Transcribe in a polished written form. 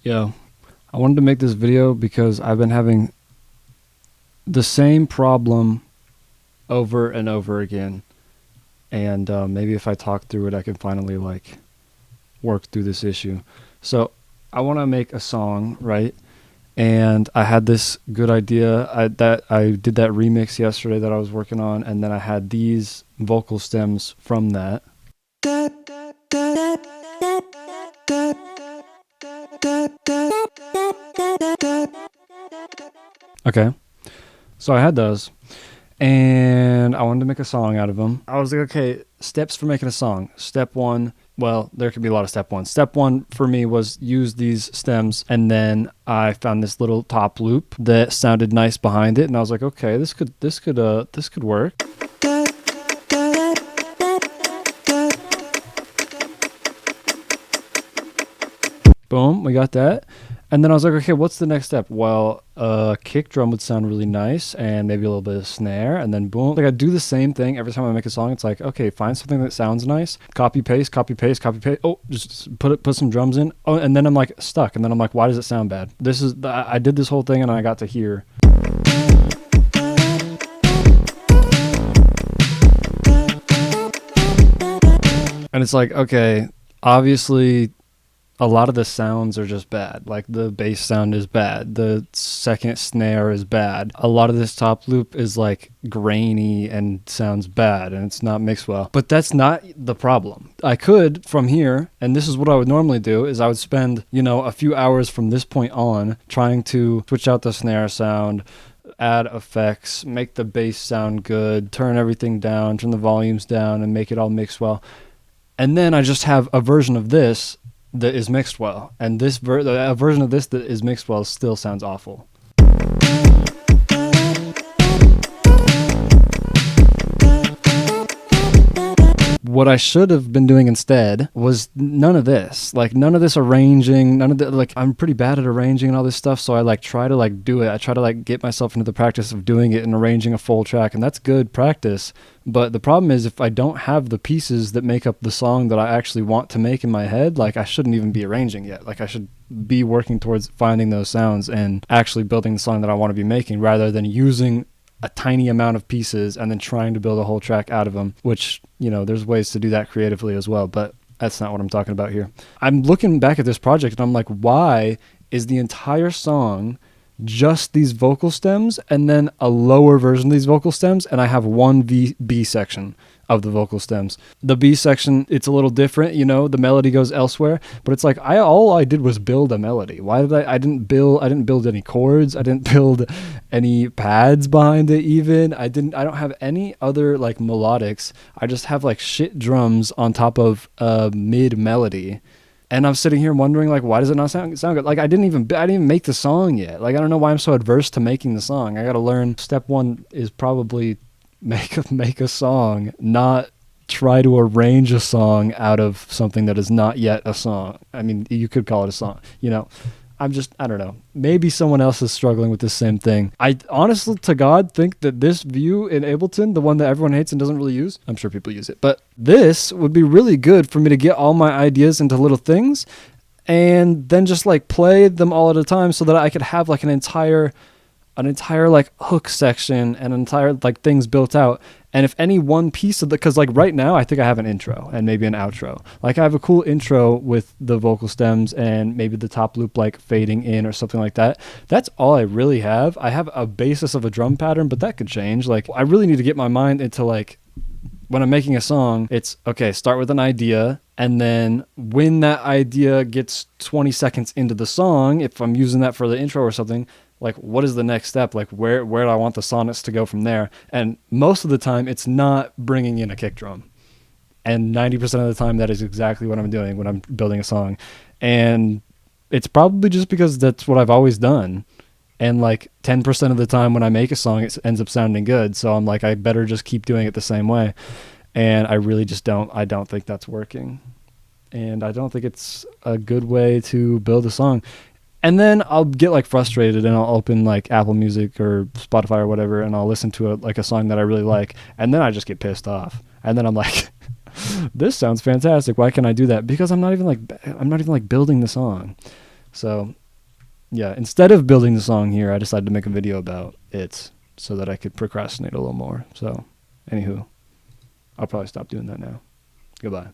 Yo, I wanted to make this video because I've been having the same problem over and over again. And maybe if I talk through it, I can finally work through this issue. So I want to make a song, right? And I had this good idea. I did that remix yesterday that I was working on, and then I had these vocal stems from that. Okay, so I had those, and I wanted to make a song out of them. I was like, okay, steps for making a song. Step one, well, there could be a lot of step one. Step one for me was use these stems, and then I found this little top loop that sounded nice behind it, and I was like, okay, this could work. Boom, we got that. And then I was like, okay, what's the next step? Well, kick drum would sound really nice, and maybe a little bit of snare, and then boom. Like, I do the same thing every time I make a song. It's like, okay, find something that sounds nice, copy paste, copy paste, copy paste. Oh, just put some drums in. Oh, and then I'm like stuck, and then I'm like, why does it sound bad? I did this whole thing, and I got to here. And it's like, okay, obviously a lot of the sounds are just bad. Like, the bass sound is bad. The second snare is bad. A lot of this top loop is like grainy and sounds bad, and it's not mixed well. But that's not the problem. I could, from here, and this is what I would normally do, is I would spend, a few hours from this point on trying to switch out the snare sound, add effects, make the bass sound good, turn everything down, turn the volumes down, and make it all mix well. And then I just have a version of this that is mixed well, and a version of this that is mixed well still sounds awful. What I should have been doing instead was none of this. Like, none of this arranging, I'm pretty bad at arranging and all this stuff, so I try to do it. I try to get myself into the practice of doing it and arranging a full track, and that's good practice. But the problem is, if I don't have the pieces that make up the song that I actually want to make in my head, I shouldn't even be arranging yet. I should be working towards finding those sounds and actually building the song that I want to be making, rather than using a tiny amount of pieces and then trying to build a whole track out of them, which, there's ways to do that creatively as well, but that's not what I'm talking about here. I'm looking back at this project and I'm like, why is the entire song just these vocal stems and then a lower version of these vocal stems, and I have one B section of the vocal stems. The B section, it's a little different, the melody goes elsewhere, but it's like all I did was build a melody. Why did I didn't build any chords, I didn't build any pads behind it even. I don't have any other melodics. I just have shit drums on top of a mid melody. And I'm sitting here wondering, why does it not sound good? I didn't even make the song yet. I don't know why I'm so adverse to making the song. I got to learn. Step one is probably make a song, not try to arrange a song out of something that is not yet a song. I mean, you could call it a song, I don't know. Maybe someone else is struggling with the same thing. I honestly, to God, think that this view in Ableton, the one that everyone hates and doesn't really use, I'm sure people use it, but this would be really good for me to get all my ideas into little things and then just play them all at a time, so that I could have an entire hook section and entire things built out. And if any one piece of because right now I think I have an intro and maybe an outro. I have a cool intro with the vocal stems and maybe the top loop fading in or something like that. That's all I really have. I have a basis of a drum pattern, but that could change. I really need to get my mind into when I'm making a song, it's okay, start with an idea, and then when that idea gets 20 seconds into the song, if I'm using that for the intro or something, what is the next step? Where do I want the sonnets to go from there? And most of the time, it's not bringing in a kick drum. And 90% of the time, that is exactly what I'm doing when I'm building a song. And it's probably just because that's what I've always done. And 10% of the time when I make a song, it ends up sounding good. So I'm I better just keep doing it the same way. And I really just I don't think that's working. And I don't think it's a good way to build a song. And then I'll get frustrated and I'll open Apple Music or Spotify or whatever, and I'll listen to a song that I really like, and then I just get pissed off. And then I'm this sounds fantastic. Why can't I do that? Because I'm not even building the song. So yeah, instead of building the song here, I decided to make a video about it so that I could procrastinate a little more. So anywho, I'll probably stop doing that now. Goodbye.